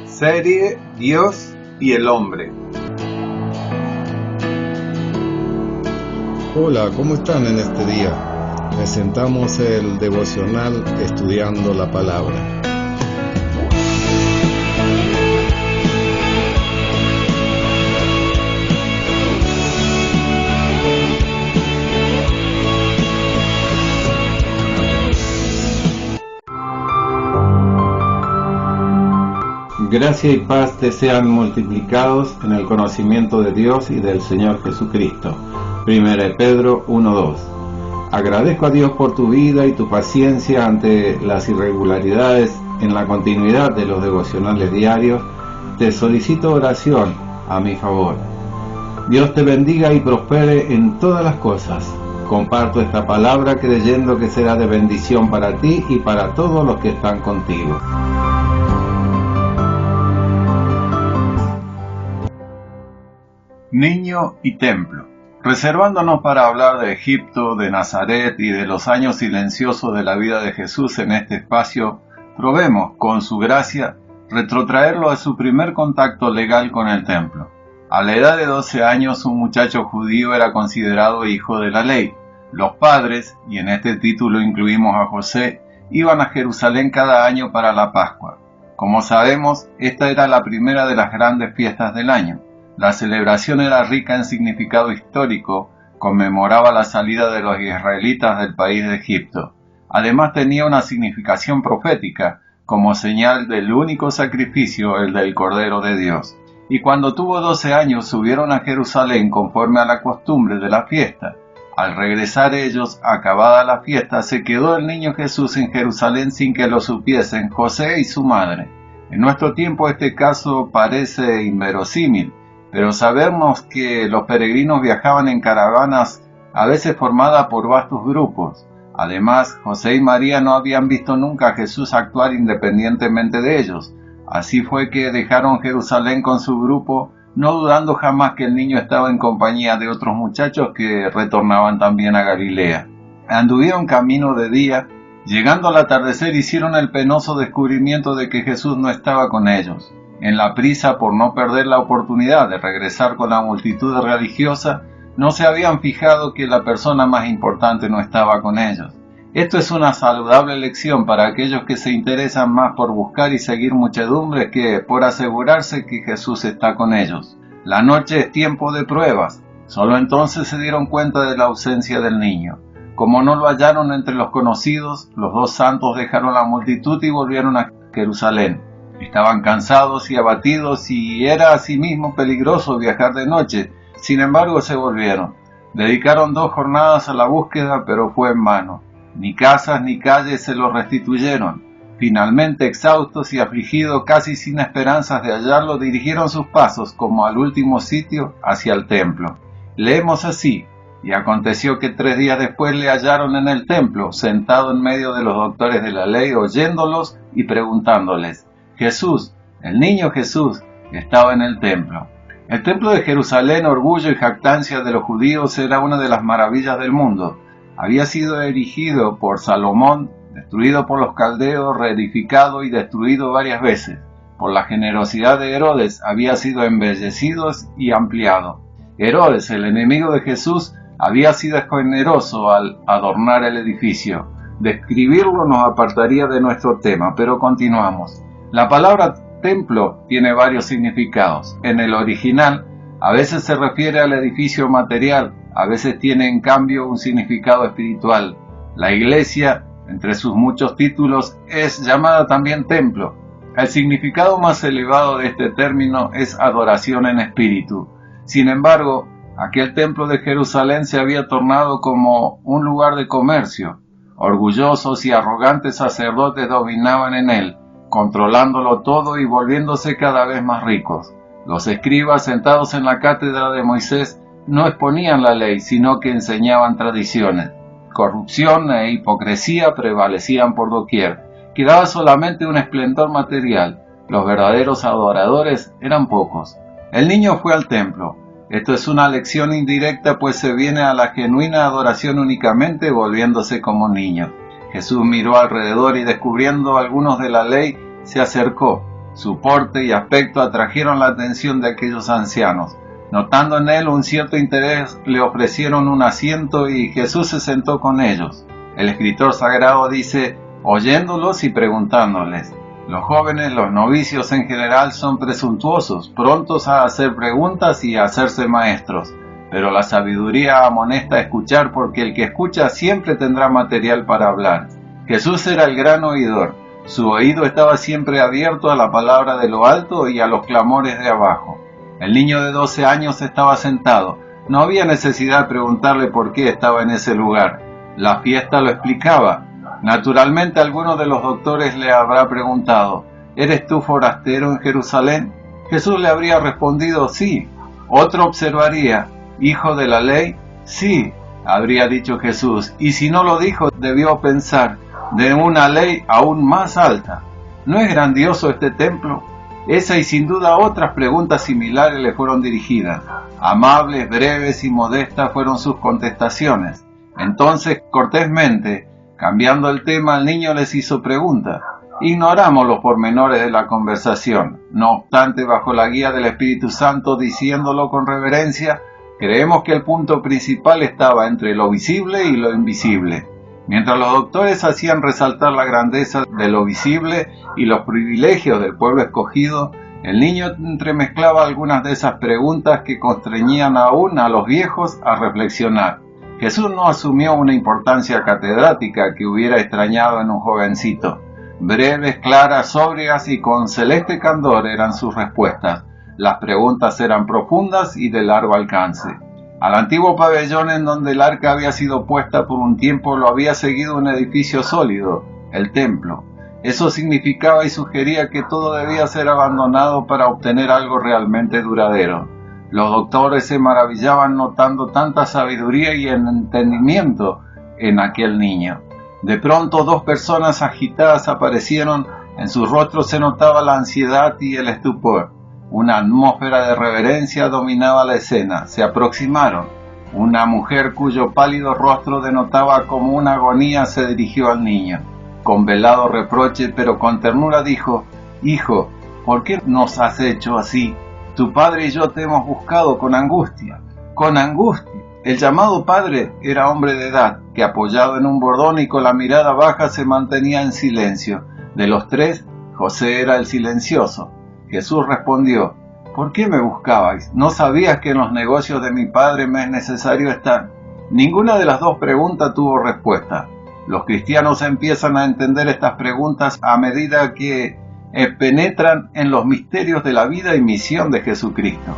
Serie Dios y el hombre. Hola, ¿cómo están en este día? Presentamos el devocional Estudiando la Palabra. Gracia y paz te sean multiplicados en el conocimiento de Dios y del Señor Jesucristo. 1 Pedro 1:2. Agradezco a Dios por tu vida y tu paciencia ante las irregularidades en la continuidad de los devocionales diarios. Te solicito oración a mi favor. Dios te bendiga y prospere en todas las cosas. Comparto esta palabra creyendo que será de bendición para ti y para todos los que están contigo. Niño y templo. Reservándonos para hablar de Egipto, de Nazaret y de los años silenciosos de la vida de Jesús en este espacio, probemos, con su gracia, retrotraerlo a su primer contacto legal con el templo. A la edad de 12 años, un muchacho judío era considerado hijo de la ley. Los padres, y en este título incluimos a José, iban a Jerusalén cada año para la Pascua. Como sabemos, esta era la primera de las grandes fiestas del año. La celebración era rica en significado histórico, conmemoraba la salida de los israelitas del país de Egipto. Además tenía una significación profética, como señal del único sacrificio, el del Cordero de Dios. Y cuando tuvo 12 años subieron a Jerusalén conforme a la costumbre de la fiesta. Al regresar ellos, acabada la fiesta, se quedó el niño Jesús en Jerusalén sin que lo supiesen José y su madre. En nuestro tiempo este caso parece inverosímil, pero sabemos que los peregrinos viajaban en caravanas, a veces formadas por vastos grupos. Además, José y María no habían visto nunca a Jesús actuar independientemente de ellos. Así fue que dejaron Jerusalén con su grupo, no dudando jamás que el niño estaba en compañía de otros muchachos que retornaban también a Galilea. Anduvieron camino de día. Llegando al atardecer hicieron el penoso descubrimiento de que Jesús no estaba con ellos. En la prisa por no perder la oportunidad de regresar con la multitud religiosa, no se habían fijado que la persona más importante no estaba con ellos. Esto es una saludable lección para aquellos que se interesan más por buscar y seguir muchedumbres que por asegurarse que Jesús está con ellos. La noche es tiempo de pruebas. Solo entonces se dieron cuenta de la ausencia del niño. Como no lo hallaron entre los conocidos, los dos santos dejaron la multitud y volvieron a Jerusalén. Estaban cansados y abatidos y era asimismo peligroso viajar de noche. Sin embargo, se volvieron. Dedicaron 2 jornadas a la búsqueda, pero fue en vano. Ni casas ni calles se los restituyeron. Finalmente, exhaustos y afligidos, casi sin esperanzas de hallarlo, dirigieron sus pasos, como al último sitio, hacia el templo. Leemos así: y aconteció que 3 días después le hallaron en el templo, sentado en medio de los doctores de la ley, oyéndolos y preguntándoles. Jesús, el niño Jesús, estaba en el templo. El templo de Jerusalén, orgullo y jactancia de los judíos, era una de las maravillas del mundo. Había sido erigido por Salomón, destruido por los caldeos, reedificado y destruido varias veces. Por la generosidad de Herodes había sido embellecido y ampliado. Herodes, el enemigo de Jesús, había sido generoso al adornar el edificio. Describirlo nos apartaría de nuestro tema, pero continuamos. La palabra templo tiene varios significados. En el original, a veces se refiere al edificio material, a veces tiene en cambio un significado espiritual. La iglesia, entre sus muchos títulos, es llamada también templo. El significado más elevado de este término es adoración en espíritu. Sin embargo, aquel templo de Jerusalén se había tornado como un lugar de comercio. Orgullosos y arrogantes sacerdotes dominaban en él, controlándolo todo y volviéndose cada vez más ricos. Los escribas, sentados en la cátedra de Moisés, no exponían la ley, sino que enseñaban tradiciones. Corrupción e hipocresía prevalecían por doquier. Quedaba solamente un esplendor material. Los verdaderos adoradores eran pocos. El niño fue al templo. Esto es una lección indirecta, pues se viene a la genuina adoración únicamente volviéndose como niño. Jesús miró alrededor y descubriendo algunos de la ley, se acercó. Su porte y aspecto atrajeron la atención de aquellos ancianos. Notando en él un cierto interés, le ofrecieron un asiento y Jesús se sentó con ellos. El escritor sagrado dice, oyéndolos y preguntándoles. Los jóvenes, los novicios en general, son presuntuosos, prontos a hacer preguntas y a hacerse maestros. Pero la sabiduría amonesta a escuchar, porque el que escucha siempre tendrá material para hablar. Jesús era el gran oidor. Su oído estaba siempre abierto a la palabra de lo alto y a los clamores de abajo. El niño de 12 años estaba sentado. No había necesidad de preguntarle por qué estaba en ese lugar. La fiesta lo explicaba. Naturalmente alguno de los doctores le habrá preguntado, ¿eres tú forastero en Jerusalén? Jesús le habría respondido, sí. Otro observaría, ¿hijo de la ley? Sí, habría dicho Jesús, y si no lo dijo, debió pensar, de una ley aún más alta. ¿No es grandioso este templo? Esa y sin duda otras preguntas similares le fueron dirigidas. Amables, breves y modestas fueron sus contestaciones. Entonces, cortésmente, cambiando el tema, el niño les hizo preguntas. Ignoramos los pormenores de la conversación. No obstante, bajo la guía del Espíritu Santo, diciéndolo con reverencia, creemos que el punto principal estaba entre lo visible y lo invisible. Mientras los doctores hacían resaltar la grandeza de lo visible y los privilegios del pueblo escogido, el niño entremezclaba algunas de esas preguntas que constreñían aún a los viejos a reflexionar. Jesús no asumió una importancia catedrática que hubiera extrañado en un jovencito. Breves, claras, sobrias y con celeste candor eran sus respuestas. Las preguntas eran profundas y de largo alcance. Al antiguo pabellón en donde el arca había sido puesta por un tiempo lo había seguido un edificio sólido, el templo. Eso significaba y sugería que todo debía ser abandonado para obtener algo realmente duradero. Los doctores se maravillaban notando tanta sabiduría y entendimiento en aquel niño. De pronto 2 personas agitadas aparecieron, en sus rostros se notaba la ansiedad y el estupor. Una atmósfera de reverencia dominaba la escena. Se aproximaron. Una mujer cuyo pálido rostro denotaba como una agonía se dirigió al niño. Con velado reproche, pero con ternura dijo, «Hijo, ¿por qué nos has hecho así? Tu padre y yo te hemos buscado con angustia». ¡Con angustia! El llamado padre era hombre de edad, que apoyado en un bordón y con la mirada baja se mantenía en silencio. De los 3, José era el silencioso. Jesús respondió, «¿Por qué me buscabais? ¿No sabías que en los negocios de mi padre me es necesario estar?» Ninguna de las 2 preguntas tuvo respuesta. Los cristianos empiezan a entender estas preguntas a medida que penetran en los misterios de la vida y misión de Jesucristo.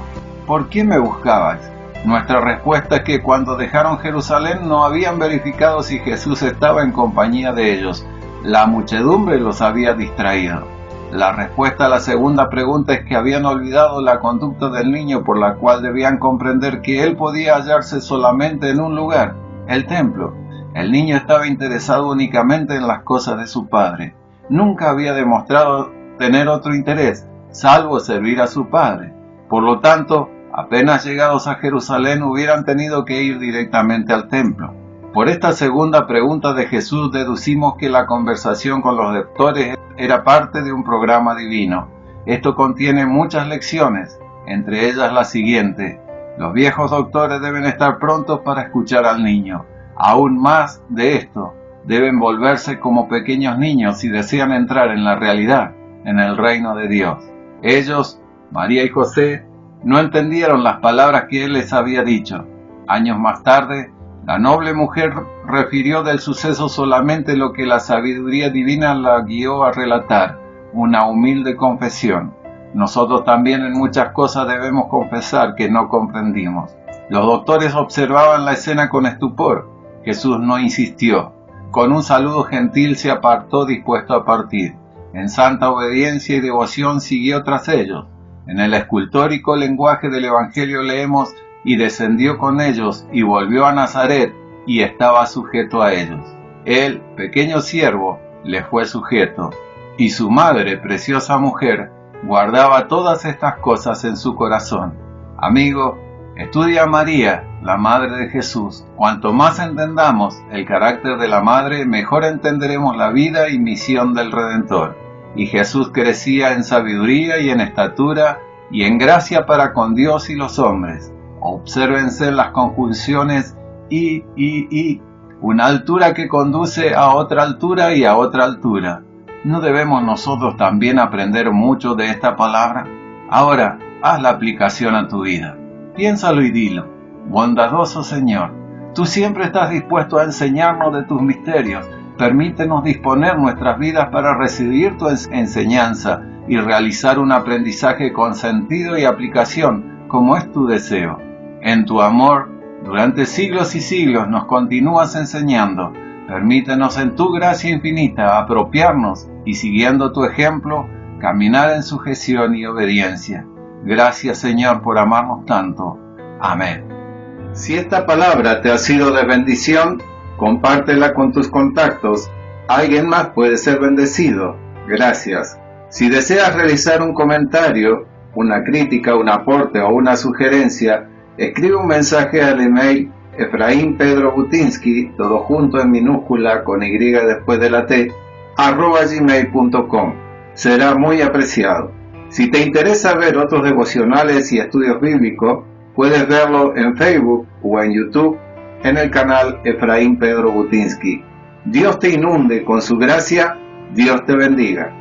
¿Por qué me buscabais? Nuestra respuesta es que cuando dejaron Jerusalén no habían verificado si Jesús estaba en compañía de ellos. La muchedumbre los había distraído. La respuesta a la segunda pregunta es que habían olvidado la conducta del niño, por la cual debían comprender que él podía hallarse solamente en un lugar, el templo. El niño estaba interesado únicamente en las cosas de su padre. Nunca había demostrado tener otro interés, salvo servir a su padre. Por lo tanto, apenas llegados a Jerusalén hubieran tenido que ir directamente al templo. Por esta segunda pregunta de Jesús deducimos que la conversación con los lectores era parte de un programa divino. Esto contiene muchas lecciones, entre ellas la siguiente: los viejos doctores deben estar prontos para escuchar al niño. Aún más de esto, deben volverse como pequeños niños si desean entrar en la realidad, en el reino de Dios. Ellos, María y José, no entendieron las palabras que él les había dicho. Años más tarde, la noble mujer refirió del suceso solamente lo que la sabiduría divina la guió a relatar, una humilde confesión. Nosotros también en muchas cosas debemos confesar que no comprendimos. Los doctores observaban la escena con estupor. Jesús no insistió. Con un saludo gentil se apartó dispuesto a partir. En santa obediencia y devoción siguió tras ellos. En el escultórico lenguaje del Evangelio leemos: y descendió con ellos, y volvió a Nazaret, y estaba sujeto a ellos. Él, pequeño siervo, le fue sujeto, y su madre, preciosa mujer, guardaba todas estas cosas en su corazón. Amigo, Estudia a María, la Madre de Jesús. Cuanto más entendamos el carácter de la Madre, mejor entenderemos la vida y misión del Redentor. Y Jesús crecía en sabiduría y en estatura y en gracia para con Dios y los hombres. Obsérvense las conjunciones y, una altura que conduce a otra altura y a otra altura. ¿No debemos nosotros también aprender mucho de esta palabra? Ahora, haz la aplicación a tu vida. Piénsalo y dilo. Bondadoso Señor, tú siempre estás dispuesto a enseñarnos de tus misterios. Permítenos disponer nuestras vidas para recibir tu enseñanza y realizar un aprendizaje con sentido y aplicación, como es tu deseo. En tu amor, durante siglos y siglos nos continúas enseñando. Permítenos en tu gracia infinita apropiarnos y, siguiendo tu ejemplo, caminar en sujeción y obediencia. Gracias, Señor, por amarnos tanto. Amén. Si esta palabra te ha sido de bendición, compártela con tus contactos. Alguien más puede ser bendecido. Gracias. Si deseas realizar un comentario, una crítica, un aporte o una sugerencia, escribe un mensaje al email efraimpedrobutinsky, todo junto en minúscula con y después de la t, @gmail.com. Será muy apreciado. Si te interesa ver otros devocionales y estudios bíblicos, puedes verlo en Facebook o en YouTube en el canal Efraín Pedro Butinsky. Dios te inunde con su gracia. Dios te bendiga.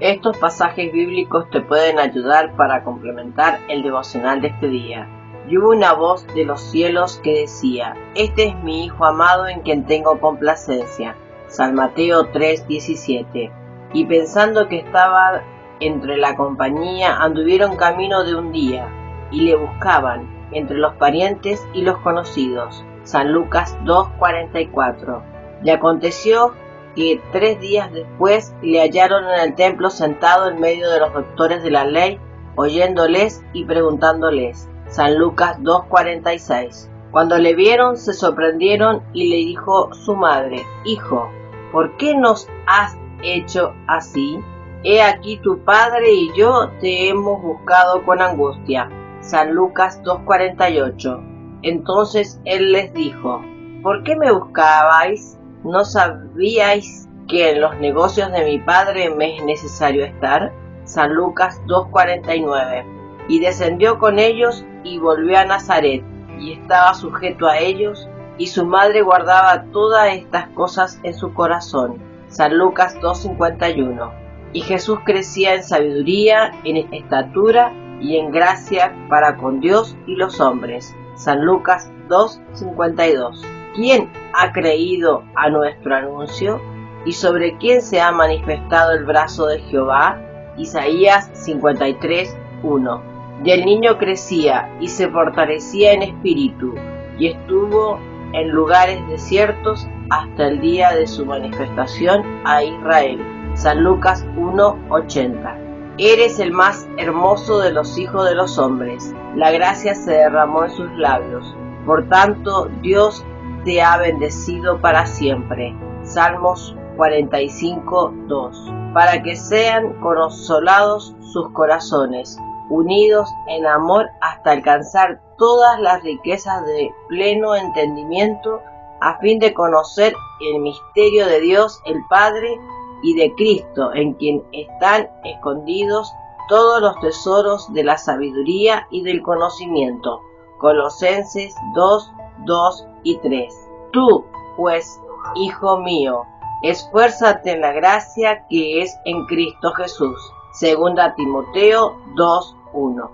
Estos pasajes bíblicos te pueden ayudar para complementar el devocional de este día. Y hubo una voz de los cielos que decía: Este es mi Hijo amado en quien tengo complacencia. San Mateo 3:17. Y pensando que estaba entre la compañía, anduvieron camino de un día, y le buscaban entre los parientes y los conocidos. San Lucas 2:44. Le aconteció que 3 días después le hallaron en el templo sentado en medio de los doctores de la ley, oyéndoles y preguntándoles. San Lucas 2:46. Cuando le vieron, se sorprendieron y le dijo su madre: Hijo, ¿por qué nos has hecho así? He aquí tu padre y yo te hemos buscado con angustia. San Lucas 2:48. Entonces él les dijo: ¿Por qué me buscabais? ¿No sabíais que en los negocios de mi padre me es necesario estar? San Lucas 2:49. Y descendió con ellos y volvió a Nazaret, y estaba sujeto a ellos, y su madre guardaba todas estas cosas en su corazón. San Lucas 2:51. Y Jesús crecía en sabiduría, en estatura y en gracia para con Dios y los hombres. San Lucas 2:52. ¿Quién ha creído a nuestro anuncio? ¿Y sobre quién se ha manifestado el brazo de Jehová? Isaías 53:1. Y el niño crecía y se fortalecía en espíritu, y estuvo en lugares desiertos hasta el día de su manifestación a Israel. San Lucas 1:80. Eres el más hermoso de los hijos de los hombres. La gracia se derramó en sus labios. Por tanto, Dios te ha bendecido para siempre. Salmos 45:2. Para que sean consolados sus corazones, unidos en amor hasta alcanzar todas las riquezas de pleno entendimiento, a fin de conocer el misterio de Dios el Padre y de Cristo, en quien están escondidos todos los tesoros de la sabiduría y del conocimiento. Colosenses 2:2 y 3. Tú, pues, hijo mío, esfuérzate en la gracia que es en Cristo Jesús. Segunda Timoteo 2:1.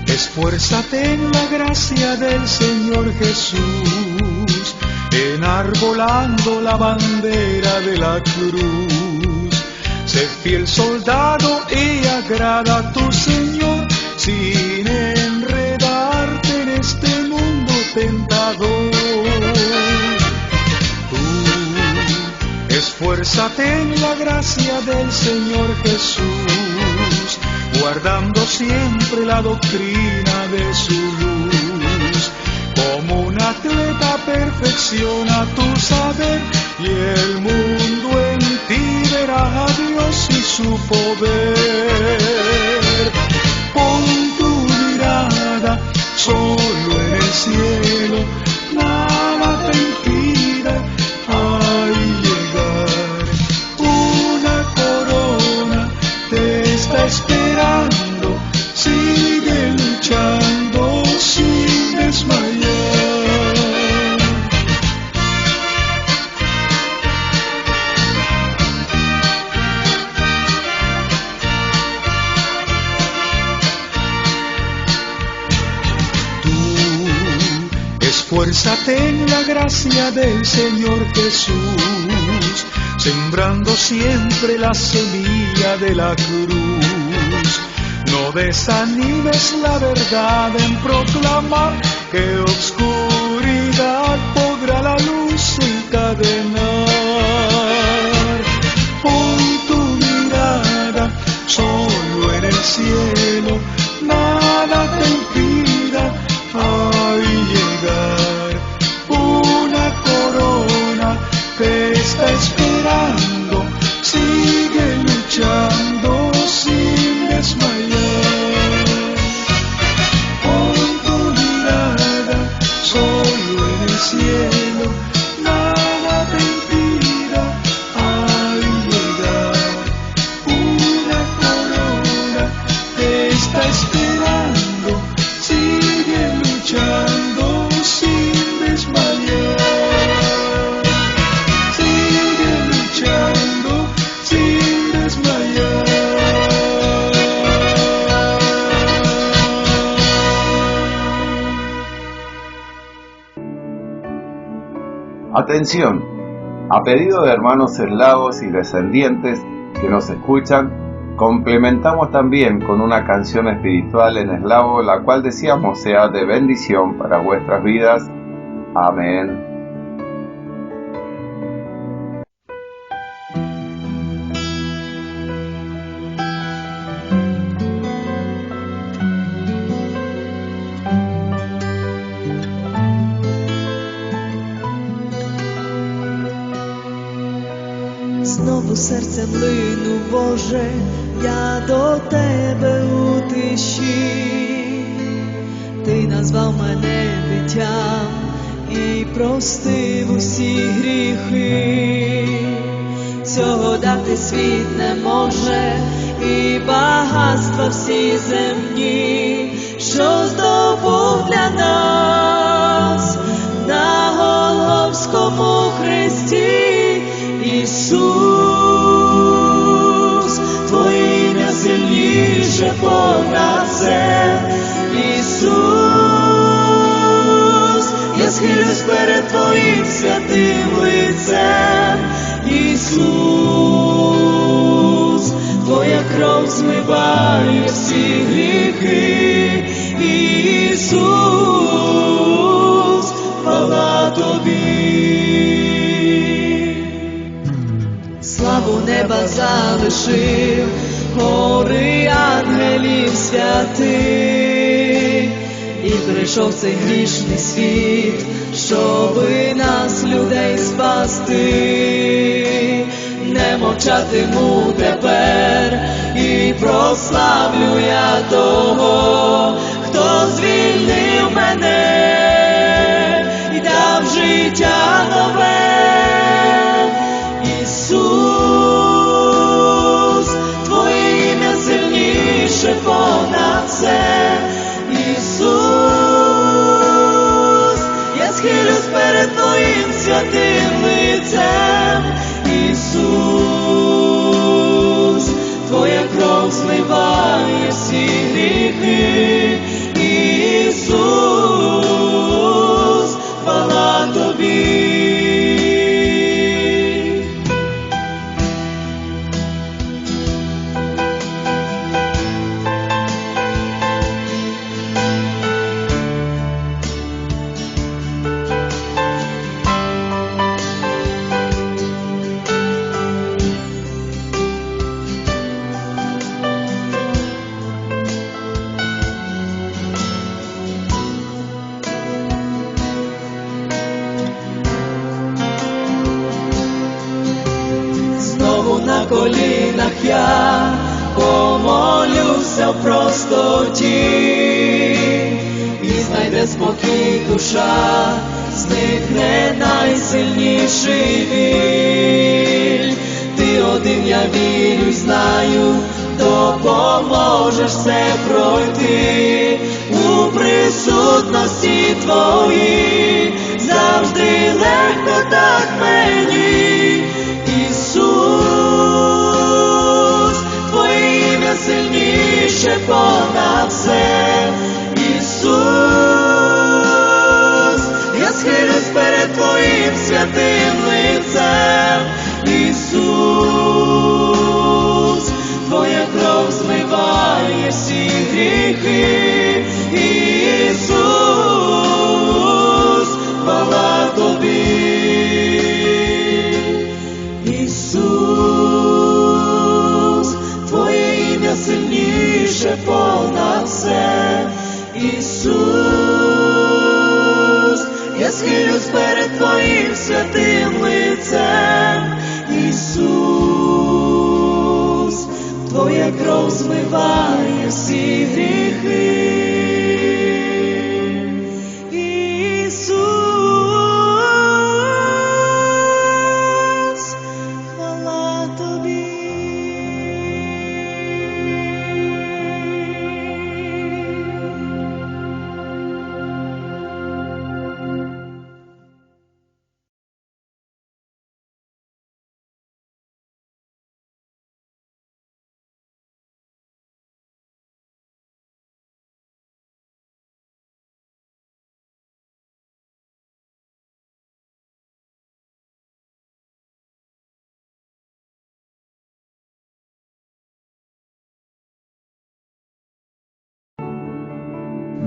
Esfuérzate en la gracia del Señor Jesús, enarbolando la bandera de la cruz. Sé fiel soldado y agrada a tu Señor, sin enredarte en este mundo tentador. Tú, esfuérzate en la gracia del Señor Jesús, guardando siempre la doctrina de su luz, como una perfecciona tu saber y el mundo en ti verá a Dios y su poder. Pon tu mirada solo en el cielo, nada te impida ahí llegar. Una corona te está esperando, sigue luchando sin desmayar. Esfuérzate en la gracia del Señor Jesús, sembrando siempre la semilla de la cruz. No desanimes la verdad en proclamar que obscuridad podrá la luz encadenar. Pon tu mirada solo en el cielo, nada te impida ahí llegar. Una corona te está esperando, sigue luchando sin desmayar. Pon tu mirada solo en el cielo, nada te impida ahí llegar. Una corona te está esperando, sigue luchando sin desmayar. Sigue luchando sin desmayar. Atención, a pedido de hermanos eslavos y descendientes que nos escuchan, complementamos también con una canción espiritual en eslavo, la cual deseamos sea de bendición para vuestras vidas. Amén. Знову серцем лину, Боже, я до Тебе у тиші. Ти назвав мене дитям і простив усі гріхи. Цього дати світ не може, і багатства всі земні, що здобув для нас на Голгофському хресті. Ісус, Твоє ім'я сильніше понад все. Ісус, я схилюсь перед Твоїм святим лицем. Ісус, Твоя кров змиває всі гріхи. Ісус, хвала Тобі. Славу неба залишив, гори ангелів святих, і прийшов цей грішний світ, щоби нас, людей, спасти. Не мовчатиму тепер і прославлю я того, хто звільнив мене і дав життя нове. Ісус, Твоє ім'я сильніше понад все. Ісус, я схилюсь перед Твоїм святим лицем. Ісус, Твоя кров змиває всі гріхи. Ісус, хвала Тобі. колінах я помолюся в простоті, і знайде спокій душа, зникне найсильніший біль. Ти один, я вірю й знаю, допоможеш все пройти у присутності Твоїй. Завжди легко так мені, Ісус, Твоє ім'я сильніше понад все. Ісус, я схилюсь перед Твоїм святим лицем. Ісус, Твоя кров змиває всі гріхи. Ісус, хвала Тобі. Ісус, Твоє ім'я сильніше понад все. Ісус, я схилюсь перед Твоїм святим лицем. Ісус, Твоя кров змиває всі гріхи. Ісус, хвала Тобі.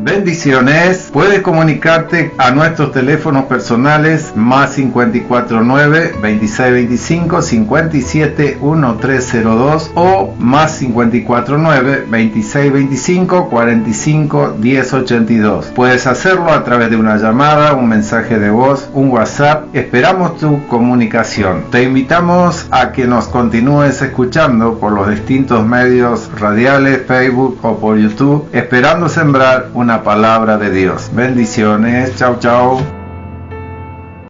Bendiciones. Puedes comunicarte a nuestros teléfonos personales más 549-2625-571302 o más 549-2625-451082. Puedes hacerlo a través de una llamada, un mensaje de voz, un WhatsApp. Esperamos tu comunicación. Te invitamos a que nos continúes escuchando por los distintos medios radiales, Facebook o por YouTube, esperando sembrar una palabra de Dios. Bendiciones. Chau, chau.